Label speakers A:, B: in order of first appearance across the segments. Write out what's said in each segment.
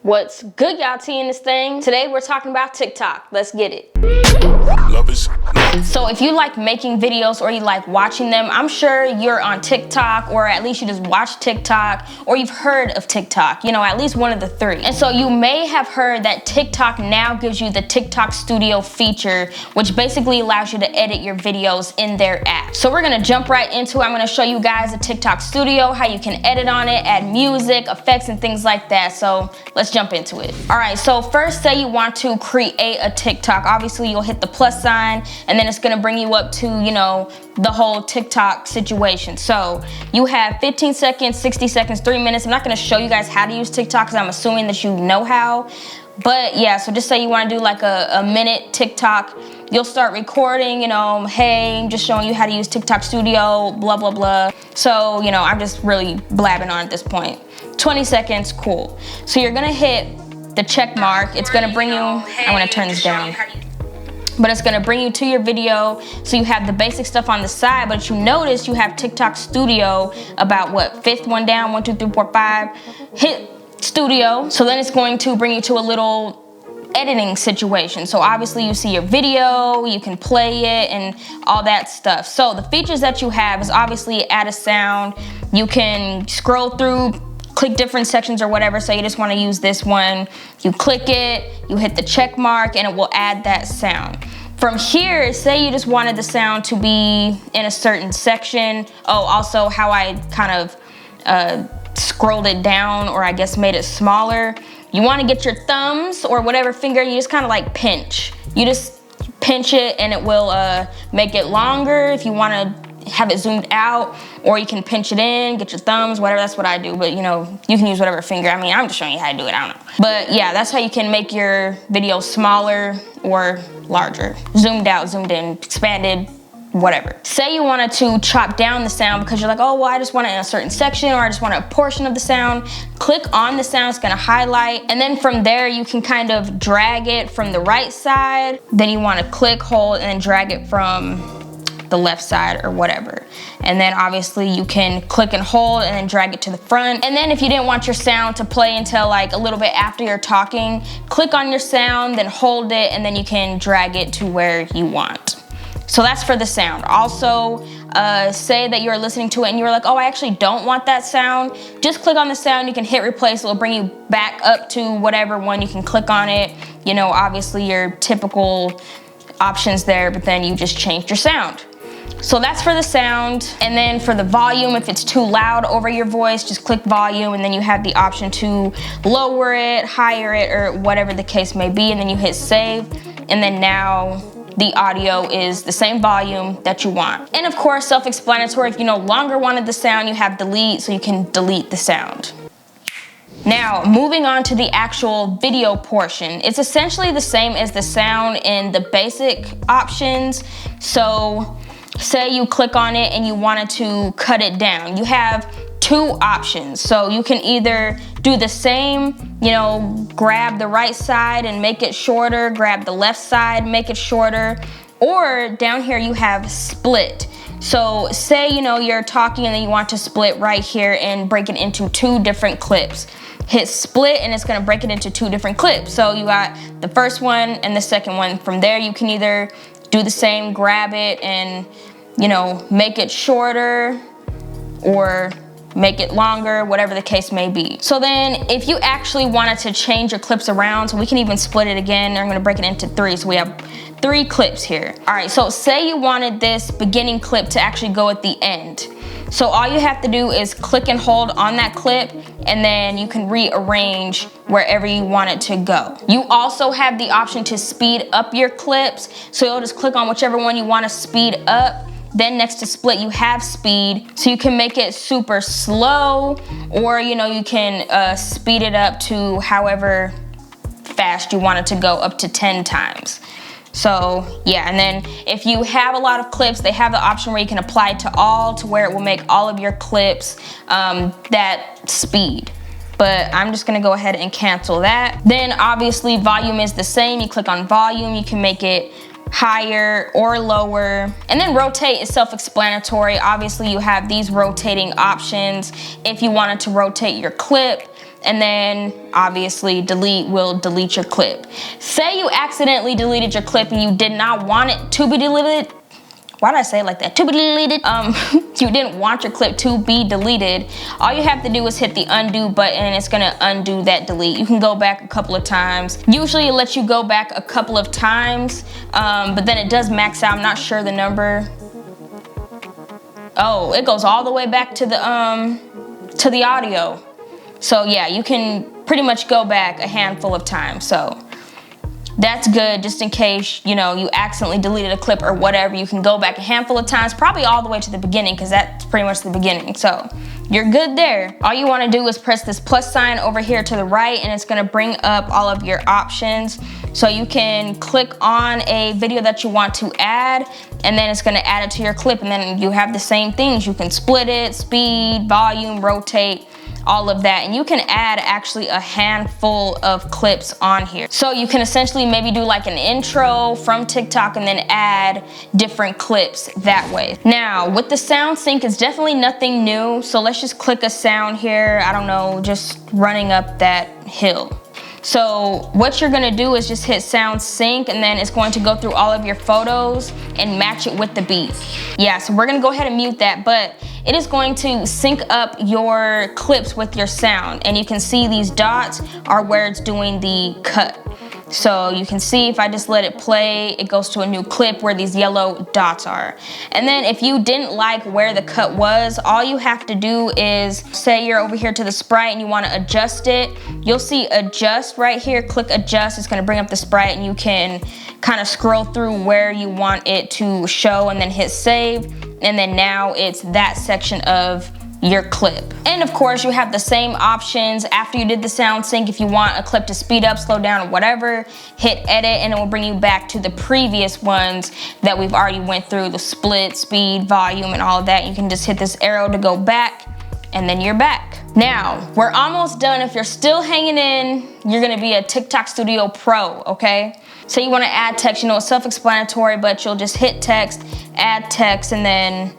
A: What's good, y'all? T in this thing. Today we're talking about TikTok. Let's get it. So if you like making videos or you like watching them, I'm sure you're on TikTok, or at least you just watch TikTok, or you've heard of TikTok, you know, at least one of the three. And so you may have heard that TikTok now gives you the TikTok Studio feature, which basically allows you to edit your videos in their app. So we're gonna jump right into it. I'm gonna show you guys the TikTok Studio, how you can edit on it, add music, effects, and things like that. So let's jump into it. All right, so first, say you want to create a TikTok. Obviously, you'll hit the plus sign, and then it's gonna bring you up to, you know, the whole TikTok situation. So you have 15 seconds, 60 seconds, 3 minutes. I'm not gonna show you guys how to use TikTok because I'm assuming that you know how. But yeah, so just say you wanna do like a minute TikTok. You'll start recording, you know, hey, I'm just showing you how to use TikTok Studio, blah, blah, blah. So, you know, I'm just really blabbing on at this point. 20 seconds, cool. So you're gonna hit the check mark. It's gonna bring you, I'm gonna turn this down. But it's gonna bring you to your video. So you have the basic stuff on the side, but you notice you have TikTok Studio about what, fifth one down, 1, 2, 3, 4, 5. Hit Studio. So then it's going to bring you to a little editing situation. So obviously you see your video, you can play it and all that stuff. So the features that you have is obviously add a sound. You can scroll through, click different sections or whatever. So you just want to use this one. You click it, you hit the check mark, and it will add that sound. From here, say you just wanted the sound to be in a certain section. Oh, also how I kind of scrolled it down, or I guess made it smaller. You want to get your thumbs or whatever finger, you just kind of like pinch. You just pinch it and it will make it longer if you want to have it zoomed out, or you can pinch it in, get your thumbs, whatever. That's what I do, but you know, you can use whatever finger. I mean, I'm just showing you how to do it, I don't know. But yeah, that's how you can make your video smaller or larger. Zoomed out, zoomed in, expanded, whatever. Say you wanted to chop down the sound because you're like, oh, well, I just want it in a certain section, or I just want a portion of the sound. Click on the sound, it's gonna highlight, and then from there you can kind of drag it from the right side. Then you wanna click, hold, and then drag it from the left side or whatever. And then obviously you can click and hold and then drag it to the front. And then if you didn't want your sound to play until like a little bit after you're talking, click on your sound, then hold it, and then you can drag it to where you want. So that's for the sound. Also, say that you're listening to it and you're like, oh, I actually don't want that sound. Just click on the sound, you can hit replace, it'll bring you back up to whatever one. You can click on it, you know, obviously your typical options there, but then you just changed your sound. So that's for the sound. And then for the volume, if it's too loud over your voice, just click volume, and then you have the option to lower it, higher it, or whatever the case may be, and then you hit save, and then now the audio is the same volume that you want. And of course, self-explanatory, if you no longer wanted the sound, you have delete, so you can delete the sound. Now, moving on to the actual video portion. It's essentially the same as the sound in the basic options. So say you click on it and you wanted to cut it down. You have two options. So you can either do the same, you know, grab the right side and make it shorter, grab the left side, make it shorter, or down here you have split. So say, you know, you're talking and then you want to split right here and break it into two different clips. Hit split and it's gonna break it into two different clips. So you got the first one and the second one. From there you can either do the same, grab it and, you know, make it shorter or make it longer, whatever the case may be. So then if you actually wanted to change your clips around, so we can even split it again. I'm gonna break it into three, so we have 3 clips here. All right, so say you wanted this beginning clip to actually go at the end. So all you have to do is click and hold on that clip, and then you can rearrange wherever you want it to go. You also have the option to speed up your clips. So you'll just click on whichever one you want to speed up. Then next to split, you have speed. So you can make it super slow, or you know, you can speed it up to however fast you want it to go, up to 10 times. So yeah, and then if you have a lot of clips, they have the option where you can apply it to all, to where it will make all of your clips that speed. But I'm just gonna go ahead and cancel that. Then obviously volume is the same. You click on volume, you can make it higher or lower. And then rotate is self-explanatory. Obviously you have these rotating options. If you wanted to rotate your clip, and then obviously delete will delete your clip. Say you accidentally deleted your clip and you did not want it to be deleted. Why did I say it like that? To be deleted. You didn't want your clip to be deleted. All you have to do is hit the undo button and it's gonna undo that delete. You can go back a couple of times. Usually it lets you go back a couple of times, but then it does max out. I'm not sure the number. Oh, it goes all the way back to the audio. So yeah, you can pretty much go back a handful of times. So that's good, just in case, you know, you accidentally deleted a clip or whatever. You can go back a handful of times, probably all the way to the beginning, because that's pretty much the beginning. So you're good there. All you want to do is press this plus sign over here to the right, and it's going to bring up all of your options. So you can click on a video that you want to add, and then it's going to add it to your clip, and then you have the same things. You can split it, speed, volume, rotate, all of that. And you can add actually a handful of clips on here. So you can essentially maybe do like an intro from TikTok and then add different clips that way. Now with the sound sync, it's definitely nothing new. So let's just click a sound here. I don't know, just running up that hill. So what you're gonna do is just hit sound sync, and then it's going to go through all of your photos and match it with the beat. Yeah, so we're gonna go ahead and mute that, but it is going to sync up your clips with your sound. And you can see these dots are where it's doing the cut. So you can see if I just let it play, it goes to a new clip where these yellow dots are. And then if you didn't like where the cut was, all you have to do is, say you're over here to the sprite and you want to adjust it. You'll see adjust right here, click adjust. It's going to bring up the sprite, and you can kind of scroll through where you want it to show and then hit save. And then now it's that section of your clip. And of course you have the same options after you did the sound sync. If you want a clip to speed up, slow down, or whatever, hit edit, and it will bring you back to the previous ones that we've already went through, the split, speed, volume, and all of that. You can just hit this arrow to go back, and then you're back. Now we're almost done. If you're still hanging in, you're gonna be a TikTok Studio Pro, okay? So you want to add text, you know, it's self-explanatory, but you'll just hit text, add text, and then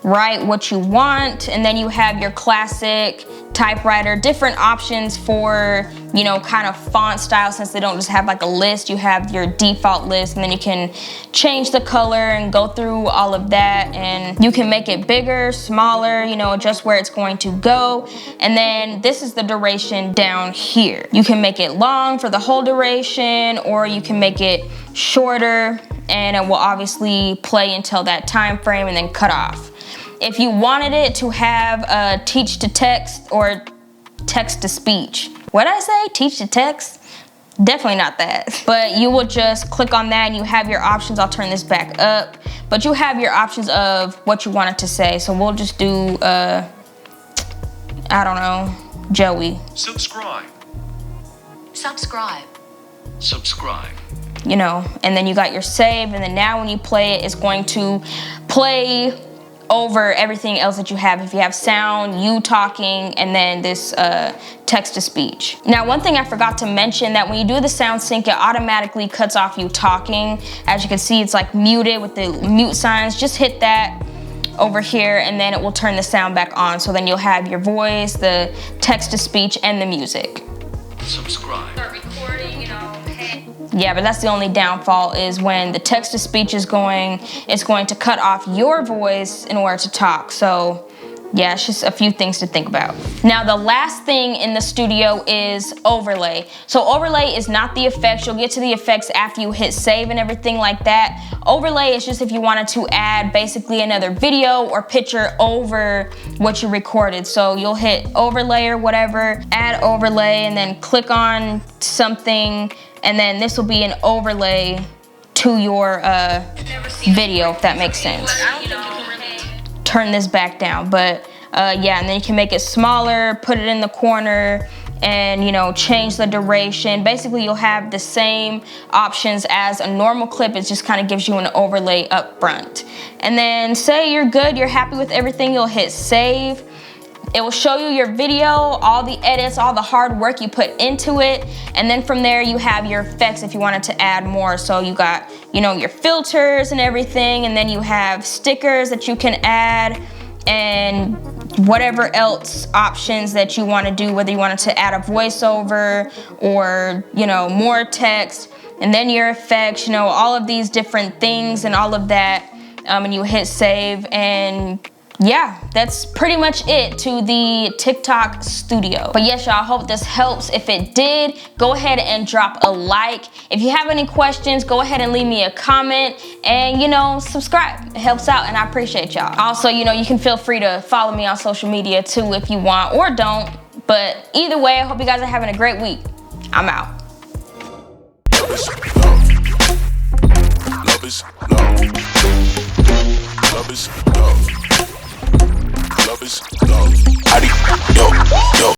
A: write what you want. And then you have your classic typewriter, different options for, you know, kind of font style. Since they don't just have like a list, you have your default list, and then you can change the color and go through all of that, and you can make it bigger, smaller, you know, just where it's going to go. And then this is the duration down here. You can make it long for the whole duration, or you can make it shorter, and it will obviously play until that time frame and then cut off. If you wanted it to have a teach to text or text to speech. What did I say? Teach to text? Definitely not that. But you will just click on that and you have your options. I'll turn this back up. But you have your options of what you want it to say. So we'll just do, I don't know, Joey.
B: Subscribe.
C: Subscribe.
B: Subscribe.
A: You know, and then you got your save, and then now when you play it, it's going to play over everything else that you have. If you have sound, you talking, and then this text to speech. Now, one thing I forgot to mention, that when you do the sound sync, it automatically cuts off you talking. As you can see, it's like muted with the mute signs. Just hit that over here, and then it will turn the sound back on. So then you'll have your voice, the text to speech, and the music.
B: Subscribe.
A: Start recording, you know, hey. Yeah, but that's the only downfall, is when the text to speech is going, it's going to cut off your voice in order to talk. So yeah, it's just a few things to think about. Now, the last thing in the studio is overlay. So overlay is not the effects. You'll get to the effects after you hit save and everything like that. Overlay is just if you wanted to add basically another video or picture over what you recorded. So you'll hit overlay or whatever, add overlay, and then click on something, and then this will be an overlay to your video, if that makes sense. Turn this back down, but yeah, and then you can make it smaller, put it in the corner, and you know, change the duration. Basically, you'll have the same options as a normal clip. It just kind of gives you an overlay up front. And then say you're good, you're happy with everything, you'll hit save. It will show you your video, all the edits, all the hard work you put into it, and then from there you have your effects if you wanted to add more. So you got, you know, your filters and everything, and then you have stickers that you can add, and whatever else options that you want to do, whether you wanted to add a voiceover or, you know, more text, and then your effects, you know, all of these different things and all of that, and you hit save, and yeah, that's pretty much it to the TikTok studio. But yes, y'all, I hope this helps. If it did, go ahead and drop a like. If you have any questions, go ahead and leave me a comment, and, you know, subscribe. It helps out, and I appreciate y'all. Also, you know, you can feel free to follow me on social media too if you want, or don't. But either way, I hope you guys are having a great week. I'm out.
D: Love is love. Love is love. Love is love. Yo, yo.